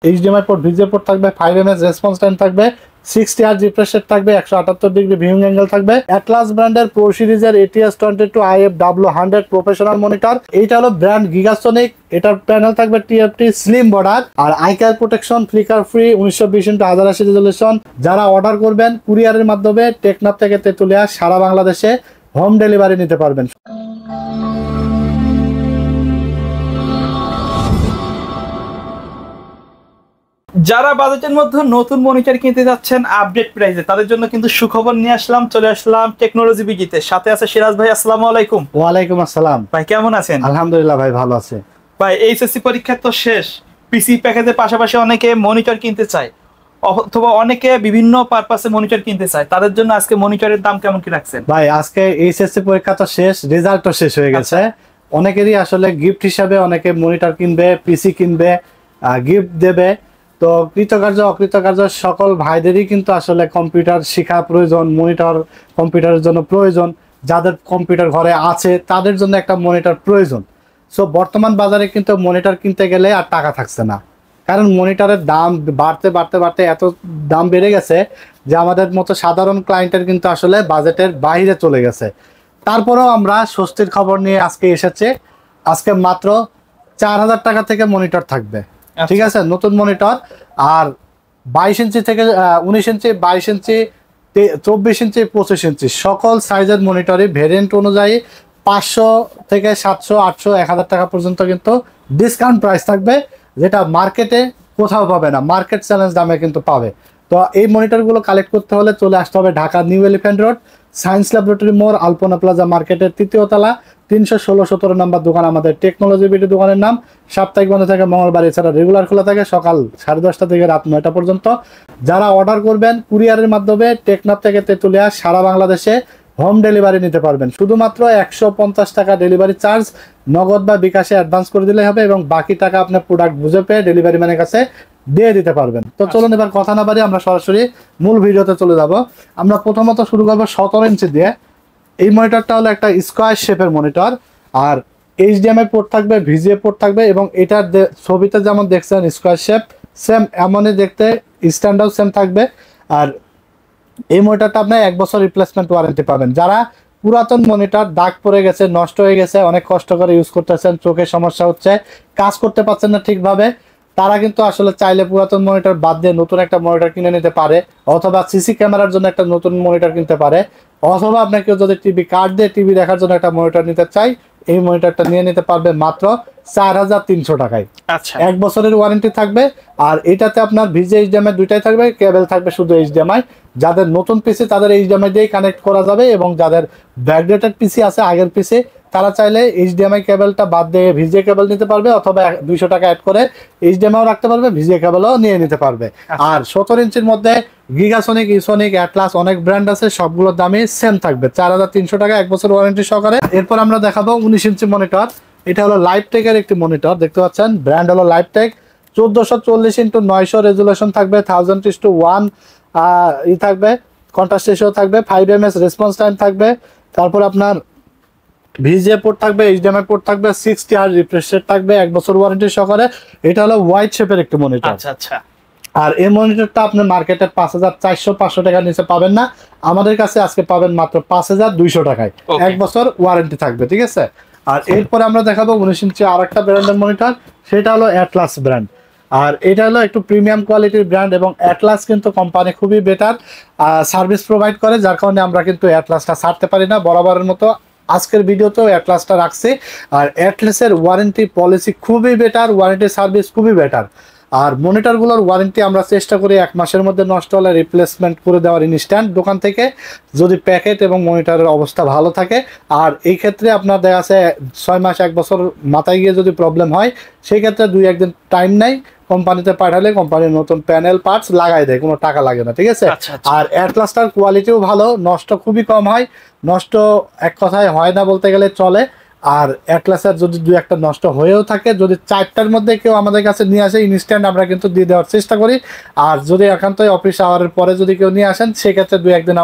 HDMI port, VGA port থাকবে, 5ms response time থাকবে, 60 Hz refresh rate থাকবে, 178 degree viewing angle থাকবে। Atlas ব্র্যান্ডের প্রো সিরিজের ATS22 IFW100 প্রফেশনাল মনিটর। এইটা হলো ব্র্যান্ড গিগাসনিক, এটার প্যানেল থাকবে TFT স্লিম বর্ডার আর eye care protection, flicker free, 1920x1080 resolution. যারা অর্ডার করবেন কুরিয়ারের মাধ্যমে টেকনাফ থেকে তেতুলিয়া সারা বাংলাদেশে হোম ডেলিভারি নিতে পারবেন। যারা বাজেটের মধ্যে নতুন মনিটর কিনতে যাচ্ছেন আপডেট প্রাইসে, তাদের জন্য কিন্তু সুখবর নিয়ে আসলাম। চলে আসলাম টেকনোলজি বিজিতে, সাথে আছে সিরাজ ভাই। আসসালামু আলাইকুম। ওয়ালাইকুম আসসালাম ভাই, কেমন আছেন? আলহামদুলিল্লাহ ভাই, ভালো আছে। ভাই, এইচএসসি পরীক্ষা তো শেষ, পিসি প্যাকেজের পাশাপাশি অনেকে মনিটর কিনতে চায় অথবা অনেকে বিভিন্ন পারপাসে মনিটর কিনতে চায়, তাদের জন্য আজকে মনিটরের দাম কেমন কি রাখছেন? ভাই আজকে এইচএসসি পরীক্ষা তো শেষ, রেজাল্টও শেষ হয়ে গেছে। অনেকেরই আসলে গিফট হিসাবে অনেকে মনিটর কিনবে, পিসি কিনবে, গিফট দেবে। তো কৃতকার্য অকৃতকার্য সকল ভাইদেরই কিন্তু আসলে কম্পিউটার শেখা প্রয়োজন, মনিটর কম্পিউটারের জন্য প্রয়োজন। যাদের কম্পিউটার ঘরে আছে তাদের জন্য একটা মনিটর প্রয়োজন। সো বর্তমান বাজারে কিন্তু মনিটর কিনতে গেলে আর টাকা থাকছে না, কারণ মনিটরের দাম বাড়তে বাড়তে বাড়তে এত দাম বেড়ে গেছে যে আমাদের মতো সাধারণ ক্লায়েন্টের কিন্তু আসলে বাজেটের বাইরে চলে গেছে। তারপরেও আমরা স্বস্তির খবর নিয়ে আজকে এসেছে। আজকে মাত্র 4000 টাকা থেকে মনিটর থাকবে, ঠিক আছে? নতুন মনিটর। আর 22 ইঞ্চি থেকে 19 ইঞ্চি, 22 ইঞ্চি, 24 ইঞ্চি, 25 ইঞ্চি সকল সাইজের মনিটরই ভেরিয়েন্ট অনুযায়ী 500 থেকে 700, 800, 1000 টাকা পর্যন্ত কিন্তু ডিসকাউন্ট প্রাইস থাকবে, যেটা মার্কেটে কোথাও পাবে না, মার্কেট চ্যালেঞ্জ দামে কিন্তু পাবে। তো এই মনিটরগুলো কালেক্ট করতে হলে চলে আসতে হবে Dhaka new elephant road, science laboratory মোড়, আলপনা প্লাজা মার্কেটের 3য় তলা, 316-17 নম্বর দোকান আমাদের টেকনোলজি বিডি দোকানের নাম। সাপ্তাহিক বন্ধ থাকে মঙ্গলবার, এছাড়া রেগুলার খোলা থাকে সকাল 10:30 থেকে রাত 9টা পর্যন্ত। যারা অর্ডার করবেন কুরিয়ারের মাধ্যমে টেকনাফ থেকে তেতুলিয়া সারা বাংলাদেশে হোম ডেলিভারি নিতে পারবেন। শুধুমাত্র 150 টাকা ডেলিভারি চার্জ নগদ বা বিকাশে অ্যাডভান্স করে দিলে হবে এবং বাকি টাকা আপনার প্রোডাক্ট বুঝে পেয়ে ডেলিভারি ম্যানের কাছে দিয়ে দিতে পারবেন। তো চলুন এবার কথা না বাড়িয়ে আমরা সরাসরি মূল ভিডিওতে চলে যাব। আমরা প্রথমত শুরু করবো 17 ইঞ্চি দিয়ে। এই মনিটরটা হলো একটা স্কোয়ার শেপের মনিটর, আর এইচডিএমআই পোর্ট থাকবে, ভিজিএ পোর্ট থাকবে এবং এটার ছবিতে যেমন দেখছেন স্কোয়ার শেপ, সেম এমনই দেখতে, স্ট্যান্ডার্ড সেম থাকবে। আর এই মনিটরটা আপনার 1 বছর রিপ্লেসমেন্ট ওয়ারেন্টি পাবেন। যারা পুরাতন মনিটর দাগ পড়ে গেছে, নষ্ট হয়ে গেছে, অনেক কষ্ট করে ইউজ করতেছেন, চোখের সমস্যা হচ্ছে, কাজ করতে পারছেন না ঠিকভাবে, তারা কিন্তু আসলে চাইলে পুরাতন মনিটর বাদ দিয়ে নতুন একটা মনিটর কিনে নিতে পারে, অথবা সিসি ক্যামেরার জন্য একটা নতুন মনিটর কিনতে পারে, অথবা আপনাকে যদি টিভি কার্ড দিয়ে টিভি দেখার জন্য একটা মনিটর নিতে চাই, এই মনিটরটা নিয়ে নিতে পারবে মাত্র 4300 টাকায়। আচ্ছা, 1 বছরের ওয়ারেন্টি থাকবে। আর এটাতে আপনার ভিজে এইচডিএমআই দুইটাই থাকবে, কেবল থাকবে শুধু এইচডিএমআই। যাদের নতুন পিসি তাদের এইচডিএমআই দিয়েই কানেক্ট করা যাবে এবং যাদের ব্যাকডেটেড পিসি আছে আগের পিসি, তারা চাইলে এইচডিএমআই কেবলটা বাদ দিয়ে ভিজে কেবল নিতে পারবে, অথবা 200 টাকা অ্যাড করে এইচডিএমআইও রাখতে পারবে, ভিজে কেবলও নিয়ে নিতে পারবে। আর 17 ইঞ্চির মধ্যে গিগাসনিক, ইসোনিক, অ্যাটলাস অনেক ব্র্যান্ড আছে, সবগুলোর দামই সেম থাকবে 4300 টাকা 1 বছর ওয়ারেন্টি সহকারে। এরপর আমরা দেখাবো 19 ইঞ্চি মনিটর। এটা হলো লাইভটেকের একটি মনিটর, দেখতে পাচ্ছেন, ব্র্যান্ড হলো লাইভটেক। 1440x900 রেজুলেশন থাকবে, 1000:1 থাকবে, কন্ট্রাস্ট রেশিও থাকবে, 5ms রেসপন্স টাইম থাকবে। তারপর আপনার ভিজিএ পোর্ট থাকবে, এইচডিএমআই পোর্ট থাকবে, 60 Hz রিফ্রেশ রেট থাকবে 1 বছর ওয়ারেন্টি সহকারে। এটা হলো হোয়াইট শেপের একটি মনিটর। আচ্ছা আচ্ছা। আর এই মনিটরটা আপনি মার্কেটে 5400-500 টাকার নিচে পাবেন না, আমাদের কাছে আজকে পাবেন মাত্র 5200 টাকায়। 1 বছর ওয়ারেন্টি থাকবে, ঠিক আছে? আর এরপরে আমরা দেখাবো 19 ইঞ্চি আর একটা ব্র্যান্ডের মনিটর, সেটা হলো অ্যাটলাস ব্র্যান্ড। আর এটা হলো একটু প্রিমিয়াম কোয়ালিটির ব্র্যান্ড এবং অ্যাটলাস কিন্তু কোম্পানি খুবই বেটার সার্ভিস প্রোভাইড করে, যার কারণে আমরা কিন্তু অ্যাটলাসটা ছাড়তে পারি না। বরাবরের মতো আজকের ভিডিওতেও অ্যাটলাসটা রাখছি। আর অ্যাটলাসের ওয়ারেন্টি পলিসি খুবই বেটার, ওয়ারেন্টি সার্ভিস খুবই বেটার। আর মনিটরগুলোর ওয়ারেন্টি আমরা চেষ্টা করি 1 মাসের মধ্যে নষ্ট হলে রিপ্লেসমেন্ট করে দেওয়ার ইনস্ট্যান্ট দোকান থেকে, যদি প্যাকেট এবং মনিটরের অবস্থা ভালো থাকে। আর এই ক্ষেত্রে আপনার দেখা যাচ্ছে 6 মাস 1 বছর মাথায় গিয়ে যদি প্রবলেম হয়, সেই ক্ষেত্রে 2-1 দিন টাইম নেই, কোম্পানিতে পাঠালে কোম্পানির নতুন প্যানেল পার্টস লাগাই দেয়, কোনো টাকা লাগে না, ঠিক আছে? আর অ্যাটলাসটার কোয়ালিটিও ভালো, নষ্ট খুবই কম হয়, নষ্ট এক কথায় হয় না বলতে গেলে চলে। আর অ্যাটলাসের যদি 2-1টা নষ্ট হয়েও থাকে, যদি 4টার মধ্যে কেউ আমাদের কাছে নিয়ে আসে ইনস্ট্যান্ট আমরা কিন্তু দিয়ে দেওয়ার চেষ্টা করি। আর যদি একান্তই অফিস আওয়ারের পরে যদি কেউ নিয়ে আসেন, সেক্ষেত্রে 2-1 দিন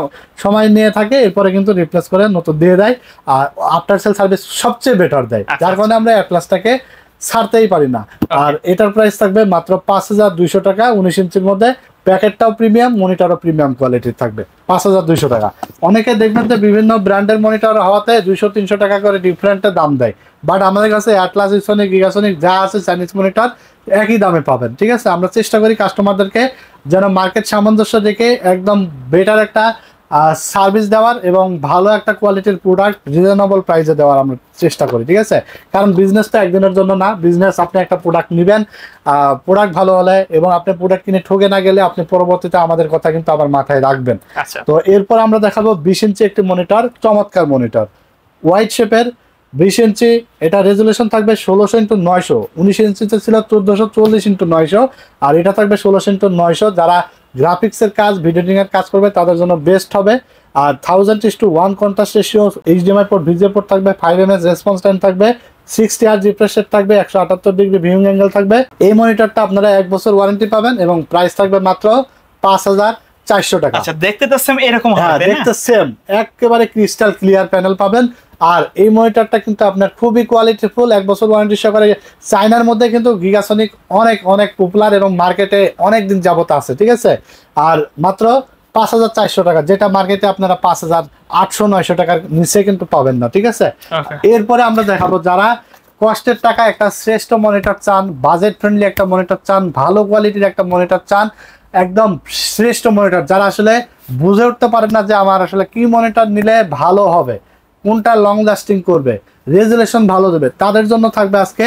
সময় নিয়ে থাকে, এরপরে কিন্তু রিপ্লেস করে নতুন দিয়ে দেয়। আর আফটার সেল সার্ভিস সবচেয়ে বেটার দেয়, যার কারণে আমরা অ্যাটলাসটাকে ছাড়তেই পারি না। আর এটার প্রাইস থাকবে মাত্র 5200 টাকা। 19 ইঞ্চির মধ্যে প্যাকেটটাও প্রিমিয়াম, মনিটরও প্রিমিয়াম কোয়ালিটির থাকবে, 5200 টাকা। অনেকে দেখবেন যে বিভিন্ন ব্র্যান্ডের মনিটর হওয়াতে 200-300 টাকা করে ডিফারেন্টে দাম দেয়, বাট আমাদের কাছে অ্যাটলাস, ইসোনিক, গিগাসোনিক যা আছে চাইনিজ মনিটর একই দামে পাবেন। ঠিক আছে, আমরা চেষ্টা করি কাস্টমারদেরকে যেন মার্কেট সামঞ্জস্য দেখে একদম বেটার একটা সার্ভিস দেওয়ার এবং ভালো একটা কোয়ালিটির প্রোডাক্ট রিজনেবল প্রাইসে দেওয়ার আমরা চেষ্টা করি। ঠিক আছে, কারণ বিজনেস তো একদিনের জন্য না, বিজনেস আপনি একটা প্রোডাক্ট নেবেন, প্রোডাক্ট ভালো হলে এবং আপনি প্রোডাক্ট কিনে ঠকে না গেলে আপনি পরবর্তীতে আমাদের কথা কিন্তু আবার মাথায় রাখবেন। তো এরপর আমরা দেখাবো 20 ইঞ্চি একটি মনিটর, চমৎকার মনিটর, হোয়াইট শেপের 20 ইঞ্চি। এটা রেজুলেশন থাকবে 16x900, 19 ইঞ্চিতে ছিল 1440x900, আর এটা থাকবে 16x900। যারা গ্রাফিক্সের কাজ, ভিডিও এডিটিং এর কাজ করবে তাদের জন্য বেস্ট হবে। আর 1000:1 contrast ratio, HDMI port, VGA port থাকবে, 5 ms রেসপন্স টাইম থাকবে, 60 Hz রিফ্রেশ রেট থাকবে, 178 ডিগ্রি ভিউইং অ্যাঙ্গেল থাকবে। এই মনিটরটা আপনারা 1 বছর ওয়ারেন্টি পাবেন এবং প্রাইস থাকবে মাত্র 5400 টাকা। আচ্ছা, দেখতে তো সেম এরকম হবে, হ্যাঁ দেখতে সেম, একেবারে ক্রিস্টাল ক্লিয়ার প্যানেল পাবেন। আর এই মনিটরটা কিন্তু আপনার খুবই কোয়ালিটিফুল, 1 বছর ওয়ারেন্টি সহকারে। চায়নার মধ্যে কিন্তু গিগাসোনিক অনেক অনেক পপুলার এবং মার্কেটে অনেক দিন যাবত আছে। ঠিক আছে, আর মাত্র 5400 টাকা, যেটা মার্কেটে আপনারা 5800-900 টাকার নিচে কিন্তু পাবেন না। ঠিক আছে, এরপরে আমরা দেখাবো যারা কষ্টের টাকা একটা শ্রেষ্ঠ মনিটর চান, বাজেট ফ্রেন্ডলি একটা মনিটর চান, ভালো কোয়ালিটির একটা মনিটর চান, একদম শ্রেষ্ঠ মনিটর, যারা আসলে বুঝে উঠতে পারেন না যে আমার আসলে কি মনিটর নিলে ভালো হবে, কোনটা লং লাস্টিং করবে, রেজুলেশন ভালো দেবে, তাদের জন্য থাকবে আজকে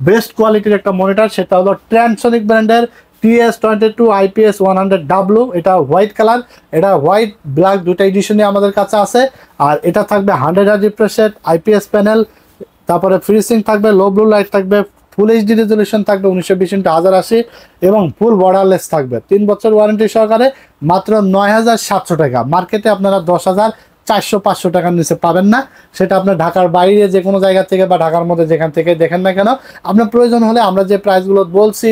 বেস্ট কোয়ালিটির একটা মনিটর। সেটা হলো ট্রান্সোনিক ব্র্যান্ডের TS22 IPS 100W। এটা হোয়াইট কালার, এটা হোয়াইট ব্ল্যাক দুটো এডিশনই আমাদের কাছে আছে। আর এটা থাকবে 100 Hz refresh rate, IPS panel, তারপরে ফ্রিসিং থাকবে, লো ব্লু লাইট থাকবে, ফুল এইচডি রেজুলেশন থাকবে 1920x1080 এবং ফুল বর্ডারলেস থাকবে, 3 বছর ওয়ারেন্টি সহকারে, মাত্র 9700 টাকা। মার্কেটে আপনারা 10,400-500 টাকার নিচে পাবেন না। সেটা আপনার ঢাকার বাইরে যে কোনো জায়গা থেকে বা ঢাকার মধ্যে যেখান থেকে দেখেন না কেন, আপনার প্রয়োজন হলে আমরা যে প্রাইসগুলো বলছি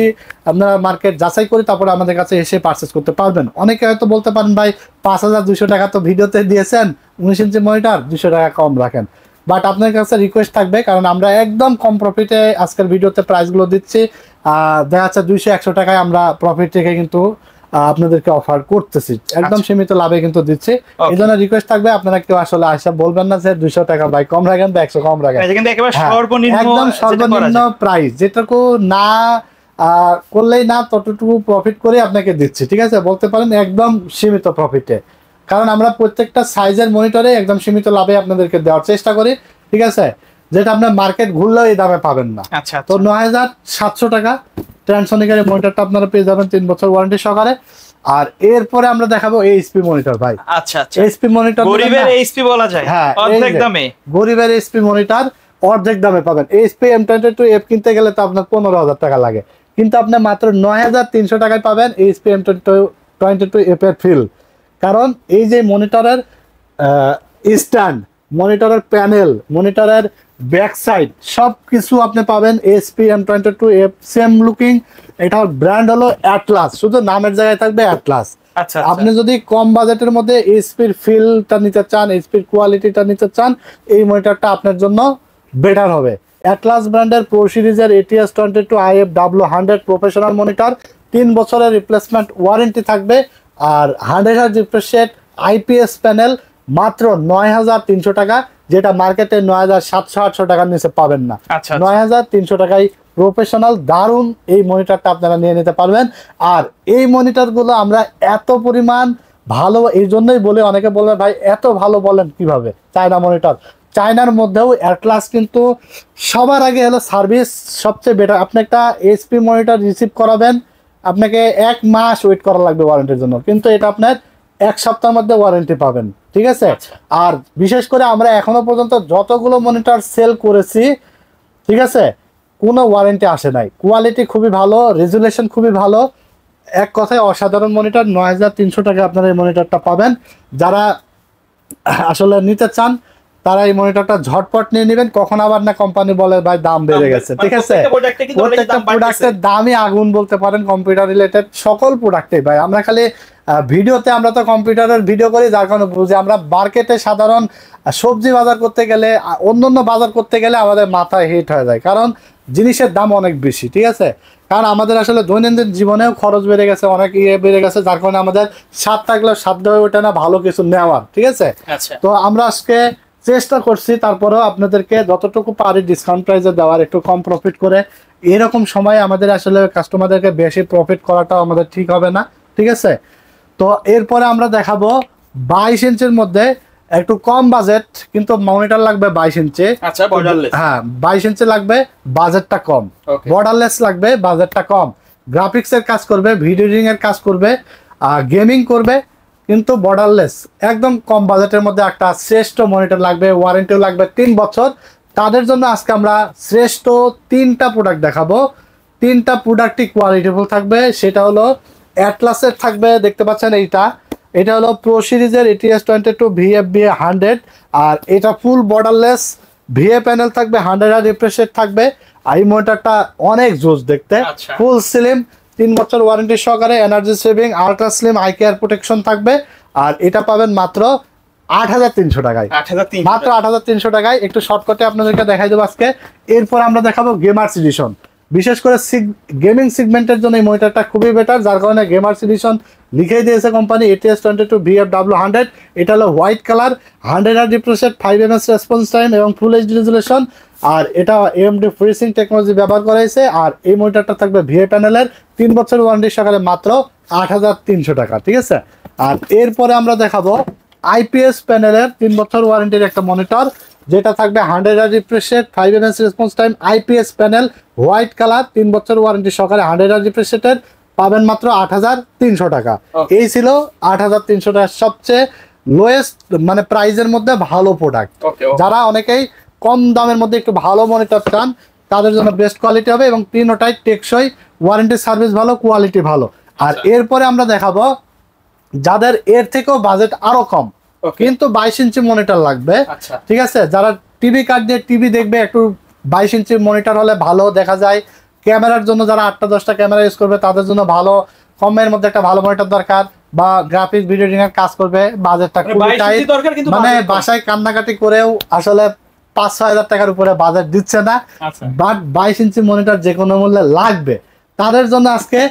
আপনারা মার্কেট যাচাই করে তারপরে আমাদের কাছে এসে পারচেস করতে পারবেন। অনেকে হয়তো বলতে পারেন ভাই 5200 টাকা তো ভিডিওতে দিয়েছেন, 19 ইঞ্চি মনিটর 200 টাকা কম রাখেন। বাট আপনার কাছে রিকোয়েস্ট থাকবে, কারণ আমরা একদম কম প্রফিটে আজকের ভিডিওতে প্রাইসগুলো দিচ্ছি। দেখা যাচ্ছে 200-100 টাকায় আমরা প্রফিট রেখে কিন্তু আপনাদেরকে অফার করতেছি, একদম সীমিত লাভে কিন্তু দিচ্ছি। এই জন্য রিকোয়েস্ট থাকবে আপনারা কেউ আসলে আসা বলবেন না যে 200 টাকা ভাই কম রাখেন বা 100 কম রাখেন, একদম সর্বনিম্ন প্রাইস, যেটুকু না করলেই না ততটুকু প্রফিট করে আপনাকে দিচ্ছি। ঠিক আছে, বলতে পারেন একদম সীমিত প্রফিটে, কারণ আমরা প্রত্যেকটা সাইজের মনিটরে একদম সীমিত লাভে আপনাদেরকে দেওয়ার চেষ্টা করি। ঠিক আছে, যেটা আপনার মার্কেট ঘুরলেও এই দামে পাবেন না। তো 9700 টাকা ট্রান্সোনিকের মনিটরটা আপনারা পেয়ে যাবেন 3 বছর ওয়ারেন্টি সহকারে। আর এরপরে আমরা দেখাবো এইচপি মনিটর ভাই। আচ্ছা, এইচপি মনিটর, গরিবের এইচপি বলা যায়, হ্যাঁ অর্ধেক দামে, গরিবের এইচপি মনিটর অর্ধেক দামে পাবেন। এইচপি M22F কিনতে গেলে তো আপনার 15000 টাকা লাগে, কিন্তু আপনি মাত্র 9300 টাকায় পাবেন এইচপি M22F এর ফিল। কারণ এই যে মনিটরের স্ট্যান্ড, মনিটরের প্যানেল, মনিটরের ব্যাক সাইড সব কিছু আপনি পাবেন এইচপি M22F সেম লুকিং। এটার ব্র্যান্ড হলো অ্যাটলাস, শুধু নামের জায়গায় থাকবে অ্যাটলাস। আচ্ছা, আপনি যদি কম বাজেটের মধ্যে এইচপির ফিলটা নিতে চান, এইচপির কোয়ালিটিটা নিতে চান, এই মনিটরটা আপনার জন্য বেটার হবে। অ্যাটলাস ব্র্যান্ডের প্রো সিরিজের ATS22 IFW100 প্রফেশনাল মনিটর, 3 বছরের রিপ্লেসমেন্ট ওয়ারেন্টি থাকবে। আর 100 Hz refresh rate, IPS panel, মাত্র 9300 টাকা, যেটা মার্কেটে 9700-800 টাকার নিচে পাবেন না। 9300 টাকায় প্রফেশনাল দারুণ এই মনিটরটা আপনারা নিয়ে নিতে পারবেন। আর এই মনিটরগুলো আমরা এত পরিমাণ ভালো এই জন্যই বলি, অনেকে বলবেন ভাই এত ভালো বলেন কিভাবে, চায়না মনিটর, চায়নার মধ্যেও অ্যাটলাস কিন্তু সবার আগে হলো সার্ভিস সবচেয়ে বেটার। আপনি একটা এইচপি মনিটর রিসিভ করাবেন, আপনাকে 1 মাস ওয়েট করা লাগবে ওয়ারেন্টির জন্য, কিন্তু এটা আপনার 1 সপ্তাহের মধ্যে ওয়ারেন্টি পাবেন। ঠিক আছে, আর বিশেষ করে আমরা এখনো পর্যন্ত যতগুলো মনিটর সেল করেছি, ঠিক আছে, কোনো ওয়ারেন্টি আসে নাই। কোয়ালিটি খুবই ভালো, রেজুলেশন খুবই ভালো, এক কথায় অসাধারণ মনিটর। 9300 টাকা আপনারা এই মনিটরটা পাবেন। যারা আসলে নিতে চান তারা এই মনিটরটা ঝটপট নিয়ে নেবেন, কখন আবার না কোম্পানি বলে ভাই দাম বেড়ে গেছে। ঠিক আছে, প্রত্যেকটা প্রোডাক্টের দামই আগুন বলতে পারেন, কম্পিউটার রিলেটেড সকল প্রোডাক্টে ভাই। আমরা খালি ভিডিওতে, আমরা তো কম্পিউটারের ভিডিও করি যার কারণে বুঝি, আমরা মার্কেটে সাধারণ সবজি বাজার করতে গেলে, অন্য বাজার করতে গেলে আমাদের মাথায় হিট হয়ে যায়, কারণ জিনিসের দাম অনেক বেশি, ঠিক আছে? কারণ আমাদের আসলে দৈনন্দিন জীবনেও খরচ বেড়ে গেছে, অনেক বেড়ে গেছে, যার কারণে আমাদের সাত থাকলেও সাধ্য হয়ে ওঠে না ভালো কিছু নেওয়ার, ঠিক আছে? আচ্ছা তো আমরা আজকে চেষ্টা করছি তারপরেও আপনাদেরকে যতটুকু পারি ডিসকাউন্ট প্রাইসে দেওয়ার, একটু কম প্রফিট করে। এরকম সময় আমাদের আসলে কাস্টমারদেরকে বেশি প্রফিট করাটাও আমাদের ঠিক হবে না, ঠিক আছে? তো এরপরে আমরা দেখাবো 22 ইঞ্চির মধ্যে একটু কম বাজেট, কিন্তু মনিটর লাগবে 22 ইঞ্চি। আচ্ছা বর্ডারলেস, হ্যাঁ 22 ইঞ্চি লাগবে, বাজেটটা কম। Okay. বর্ডারলেস লাগবে, বাজেটটা কম। গ্রাফিক্স এর কাজ করবে, ভিডিও এডিটিং এর কাজ করবে, গেমিং করবে, কিন্তু বর্ডারলেস একদম কম বাজেটের মধ্যে একটা শ্রেষ্ঠ মনিটর লাগবে, ওয়ারেন্টিও লাগবে 3 বছর। তাদের জন্য আজকে আমরা শ্রেষ্ঠ 3টা প্রোডাক্ট দেখাবো। 3টা প্রোডাক্টই কোয়ালিটিফুল থাকবে। সেটা হলো অ্যাটলাসের থাকবে, দেখতে পাচ্ছেন এটা হলো প্রো সিরিজের ATS22 VFBA 100, আর এটা ফুল বর্ডারলেস ভিএ প্যানেল থাকবে, 100 রিফ্রেশ রেট থাকবে। আর এই মনিটরটা অনেক জোস দেখতে, আচ্ছা। ফুল স্লিম, 3 বছর ওয়ারেন্টি সহকারে, energy saving, ultra slim I care protection থাকবে। আর এটা পাবেন মাত্র 8,300 টাকায়, 8,300 মাত্র 8,300 টাকায়। একটু শর্টকাটে আপনাদেরকে দেখাই দেবো আজকে। এরপর আমরা দেখাবো গেমার্স এডিশন। বিশেষ করে গেমিং সেগমেন্টের জন্য এই মনিটরটা খুবই বেটার, যার কারণে গেমার্স এডিশন লিখেই দিয়েছে কোম্পানি। ATS22 VFW 100, এটা হলো white colour, 100 refresh rate, 5 ms response time এবং ফুল এইচডি রেজুলেশন। আর এটা AMD ফ্রিসিং টেকনোলজি ব্যবহার করা হয়েছে। আর এই মনিটরটা থাকবে ভিএ প্যানেলের, 3 বছর ওয়ারেন্টি সহকারে, মাত্র 8,300 টাকা, ঠিক আছে? আর এরপরে আমরা দেখাবো IPS প্যানেলের 3 বছর ওয়ারেন্টির একটা মনিটর, যেটা থাকবে 100 refresh rate, 5 ms response time, IPS panel, white colour, 3 বছর ওয়ারেন্টি সহকারে, 100 রিফ্রেশ রেটের, পাবেন মাত্র 8,300 টাকা। Okay. এই ছিল 8,300 টাকা সবচেয়ে লোয়েস্ট মানে প্রাইজের মধ্যে ভালো প্রোডাক্ট। ওকে যারা অনেকেই কম দামের মধ্যে একটু ভালো মনিটর চান, তাদের জন্য বেস্ট কোয়ালিটি হবে এবং তিনটাই টেকসই, ওয়ারেন্টি সার্ভিস ভালো, কোয়ালিটি ভালো। আর এরপরে আমরা দেখাবো যাদের এর থেকেও বাজেট আরো কম, কিন্তু 22 ইঞ্চি মনিটর লাগবে, আচ্ছা ঠিক আছে? যারা টিভি কার্ড দিয়ে টিভি দেখবে, একটু 22 ইঞ্চি মনিটর হলে ভালো দেখা যায়। ক্যামেরার জন্য যারা 8টা-10টা ক্যামেরা ইউজ করবে, তাদের জন্য ভালো কমের মধ্যে একটা ভালো মনিটর দরকার, বা গ্রাফিক্স ভিডিও এডিটিং এর কাজ করবে, বাজেটটা খুবই টাইট। মানে বাসায় কান্নাকাটি করেও আসলে 5-6 হাজার টাকার উপরে বাজেট দিচ্ছে না, বাট 22 ইঞ্চি মনিটর যে কোনো মূল্যে লাগবে। তাদের জন্য আজকে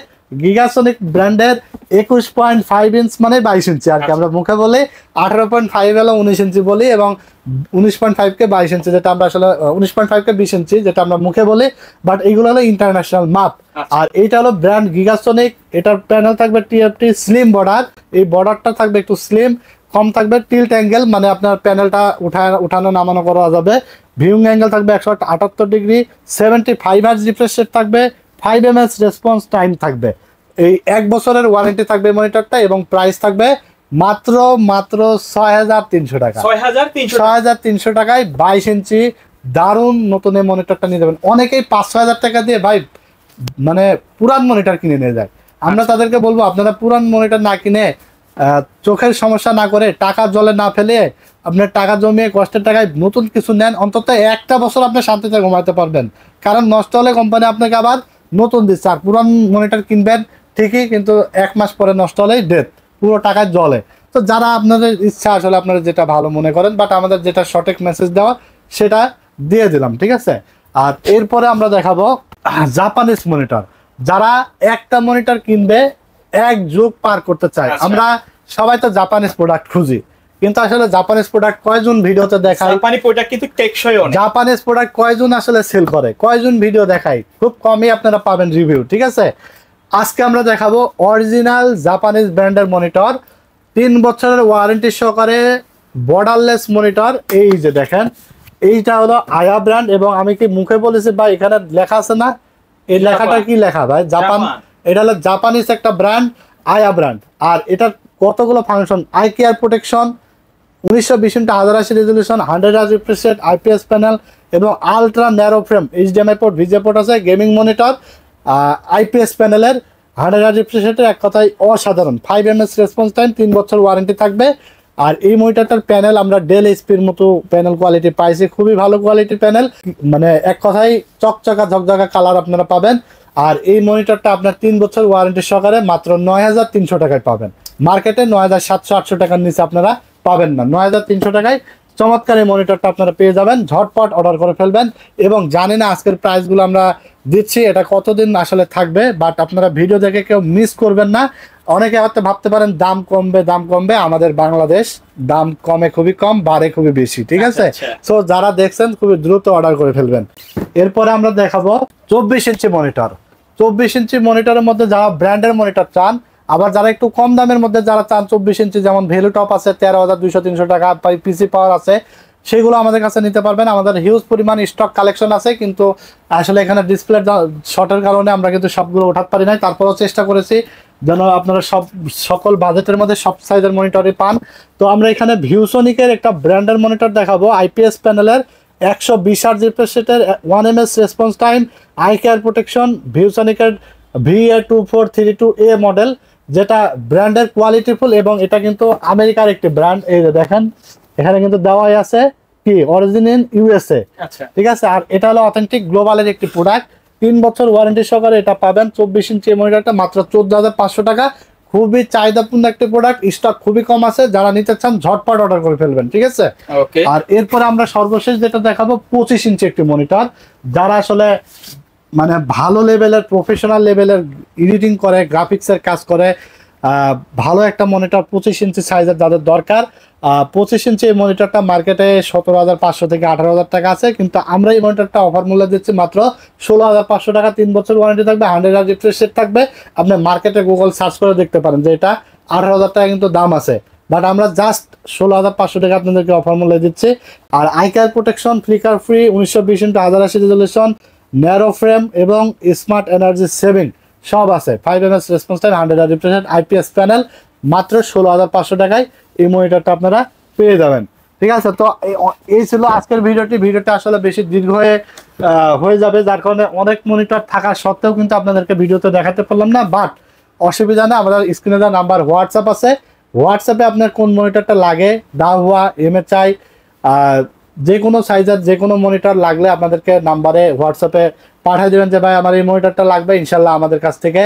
গিগাসনিক ব্র্যান্ডের 21.5 ইঞ্চ মানে 22 ইঞ্চি আর কি, আমরা মুখে বলি। 18.5 হলো 19 ইঞ্চি বলি, এবং 19.5 কে 22 ইঞ্চি, যেটা আমরা আসলে 19.5 কে 20 ইঞ্চি যেটা আমরা মুখে বলি, বাট এইগুলো হলো ইন্টারন্যাশনাল মাপ। আর এইটা হলো ব্র্যান্ড গিগাসনিক। এটার প্যানেল থাকবে TFT স্লিম বর্ডার, এই বর্ডারটা থাকবে একটু স্লিম, কম থাকবে টিল্ট অ্যাঙ্গেল, মানে আপনার প্যানেলটা উঠানো নামানো করা যাবে। ভিউইং অ্যাঙ্গেল থাকবে 178 ডিগ্রি, 75 হার্জ রিফ্রেশ রেট থাকবে, 5 ms রেসপন্স টাইম থাকবে। এই 1 বছরের ওয়ারেন্টি থাকবে মনিটরটা, এবং প্রাইস থাকবে মাত্র 6,300 টাকা। 6,300 টাকায় 22 ইঞ্চি দারুণ নতুন এই মনিটরটা নিয়ে যাবেন। অনেকেই 5-6 হাজার টাকা দিয়ে ভাই মানে পুরান মনিটর কিনে নিয়ে যায়। আমরা তাদেরকে বলবো আপনারা পুরান মনিটর না কিনে, চোখের সমস্যা না করে, টাকা জলে না ফেলে, আপনার টাকা জমিয়ে কষ্টের টাকায় নতুন কিছু নেন। অন্তত 1টা বছর আপনি শান্তিতে ঘুমাতে পারবেন, কারণ নষ্ট হলে কোম্পানি আপনাকে আবার নতুন দিচ্ছে। আর পুরান মনিটর কিনবেন ঠিকই, কিন্তু 1 মাস পরে নষ্ট হলেই ডেথ, পুরো টাকায় জলে। তো যারা আপনাদের ইচ্ছা, আসলে আপনারা যেটা ভালো মনে করেন, বাট আমাদের যেটা সঠিক মেসেজ দেওয়া সেটা দিয়ে দিলাম, ঠিক আছে? আর এরপরে আমরা দেখাবো জাপানিজ মনিটর। যারা একটা মনিটর কিনবে, এক যুগ পার করতে চায়। আমরা সবাই তো জাপানিজ প্রোডাক্ট খুঁজি, কিন্তু আসলে জাপানিজ প্রোডাক্ট কয়জন ভিডিওতে দেখায়? জাপানি প্রোডাক্ট কিন্তু টেকসই অনেক। জাপানিজ প্রোডাক্ট কয়জন আসলে সেল করে, কয়জন ভিডিও দেখায়? খুব কমই আপনারা পাবেন রিভিউ, ঠিক আছে? আজকে আমরা দেখাবো অরিজিনাল জাপানিজ ব্র্যান্ডের মনিটর, 3 বছরের ওয়ারেন্টি সহকারে, বর্ডারলেস মনিটর। এই যে দেখেন, এইটা হলো আয়া ব্র্যান্ড, এবং আমি কি মুখে বলেছি ভাই, এখানে লেখা আছে না? এই লেখাটা কি লেখা ভাই? জাপান। এটা হলো জাপানিজ একটা ব্র্যান্ড, আয়া ব্র্যান্ড। আর এটার কতগুলো function: eye care protection, 1920x1080 resolution, 100 hertz refresh rate, IPS panel, এবং ultra narrow frame, HDMI port, VGA port আছে, গেমিং মনিটর, IPS প্যানেলের, 100 হার্জ রিফ্রেশ রেটের, এক কথায় অসাধারণ। 5 ms রেসপন্স টাইম, 3 বছর ওয়ারেন্টি থাকবে। আর এই মনিটরটার প্যানেল আমরা ডেল এইচপির মতো প্যানেল কোয়ালিটি পাইছি, খুবই ভালো কোয়ালিটির প্যানেল, মানে এক কথায় চকচকা ঝকঝকা কালার আপনারা পাবেন। আর এই মনিটরটা আপনার 3 বছর ওয়ারেন্টি সহকারে মাত্র 9,300 টাকায় পাবেন। মার্কেটে 9,700-800 টাকার নিচে আপনারা পাবেন না। 9,300 টাকায় চমৎকার এই মনিটরটা আপনারা পেয়ে যাবেন, ঝটপট অর্ডার করে ফেলবেন। এবং জানি না আজকের প্রাইসগুলো আমরা দিচ্ছি এটা কতদিন আসলে থাকবে, বাট আপনারা ভিডিও দেখে কেউ মিস করবেন না। অনেকে হয়তো ভাবতে পারেন দাম কমবে, আমাদের বাংলাদেশ দাম কমে খুবই কম, বাড়ে খুবই বেশি, ঠিক আছে? সো যারা দেখছেন খুবই দ্রুত অর্ডার করে ফেলবেন। এরপরে আমরা দেখাবো 24 ইঞ্চি মনিটর। 24 ইঞ্চি মনিটরের মধ্যে যারা ব্র্যান্ডের মনিটর চান, আবার যারা একটু কম দামের মধ্যে যারা চান 24 ইঞ্চি, যেমন ভ্যালু টপ আছে 13,200-300 টাকা, পিসি পাওয়ার আছে, সেগুলো আমাদের কাছে নিতে পারবেন। আমাদের হিউজ পরিমাণ স্টক কালেকশন আছে, কিন্তু আসলে এখানে ডিসপ্লে শর্টের কারণে আমরা কিন্তু সবগুলো ওঠাতে পারি নাই। তারপরেও চেষ্টা করেছি যেন আপনারা সকল বাজেটের মধ্যে সব সাইজের মনিটরই পান। তো আমরা এখানে ভিউসনিকের একটা ব্র্যান্ডের মনিটর দেখাবো, আইপিএস প্যানেলের 120 হার্জ রিফ্রেশ রেটের, 1 ms response time, eye care protection, ভিউসনিকের VA2432A মডেল, যেটা ব্র্যান্ডের কোয়ালিটিফুল এবং এটা কিন্তু আমেরিকার একটি ব্র্যান্ড। এই যে দেখেন এখানে কিন্তু দেওয়াই আছে কি অরিজিন ইন ইউএসএ, ঠিক আছে? আর এটা হলো অথেন্টিক গ্লোবালের একটি প্রোডাক্ট, 3 বছর ওয়ারেন্টি সহকারে এটা পাবেন। 24 ইঞ্চি মনিটরটা মাত্র 14,500 টাকা। খুবই চাহিদাপূর্ণ একটা প্রোডাক্ট, স্টক খুবই কম আছে, যারা নিতে চান ঝটপট অর্ডার করে ফেলবেন, ঠিক আছে? আর এরপরে আমরা সর্বশেষ যেটা দেখাবো 25 ইঞ্চি একটি মনিটর, যারা আসলে মানে ভালো লেভেলের প্রফেশনাল লেভেলের এডিটিং করে, গ্রাফিক্সের কাজ করে, ভালো একটা মনিটর 25 ইঞ্চি সাইজের যাদের দরকার। 25 ইঞ্চি এই মনিটরটা মার্কেটে 17,500 থেকে 18,000 টাকা আছে, কিন্তু আমরা এই মনিটরটা অফার মূল্যে দিচ্ছি মাত্র 16,500 টাকা। 3 বছর ওয়ারেন্টি থাকবে, 100 হার্জ রিফ্রেশ রেট থাকবে। আপনি মার্কেটে গুগল সার্চ করে দেখতে পারেন যে এটা 18,000 টাকা কিন্তু দাম আছে, বাট আমরা জাস্ট 16,500 টাকা আপনাদেরকে অফার মূল্যে দিচ্ছি। আর eye care protection, flicker free, 1920x1080 resolution, narrow frame এবং স্মার্ট এনার্জি সেভিং সব আছে। 5 ms response time, 100 hertz refresh rate, IPS panel, মাত্র 16,500 টাকায় এই মনিটরটা আপনারা পেয়ে যাবেন, ঠিক আছে? তো এই ছিল আজকের ভিডিওটা আসলে বেশি দীর্ঘ হয়ে যাবে, যার কারণে অনেক মনিটর থাকা সত্ত্বেও কিন্তু আপনাদেরকে ভিডিওতে দেখাতে পারলাম না। বাট অসুবিধা না, আমাদের স্ক্রিনে দেওয়া নাম্বার হোয়াটসঅ্যাপ আছে, হোয়াটসঅ্যাপে আপনার কোন মনিটরটা লাগে, দাহুয়া, এমএচআই, যে কোনো সাইজের যে কোনো মনিটর লাগলে আপনাদেরকে নাম্বারে হোয়াটসঅ্যাপে পাঠিয়ে দেবেন যে ভাই আমার এই মনিটরটা লাগবে, ইনশাল্লাহ আমাদের কাছ থেকে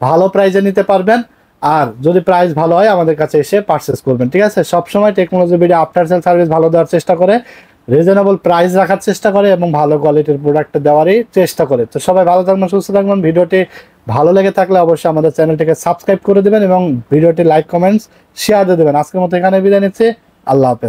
ভালো প্রাইজে নিতে পারবেন। আর যদি প্রাইস ভালো হয় আমাদের কাছে এসে পারচেস করবেন, ঠিক আছে? সবসময় technology video after sale service ভালো দেওয়ার চেষ্টা করে, রিজনেবল প্রাইস রাখার চেষ্টা করে এবং ভালো কোয়ালিটির প্রোডাক্ট দেওয়ারই চেষ্টা করে। তো সবাই ভালো থাকবেন, সুস্থ থাকবেন। ভিডিওটি ভালো লেগে থাকলে অবশ্যই আমাদের চ্যানেলটিকে সাবস্ক্রাইব করে দেবেন এবং ভিডিওটি লাইক, কমেন্টস, শেয়ার দিয়ে দেবেন। আজকের মতো এখানে বিদায় নিচ্ছি, আল্লাহ হাফেজ।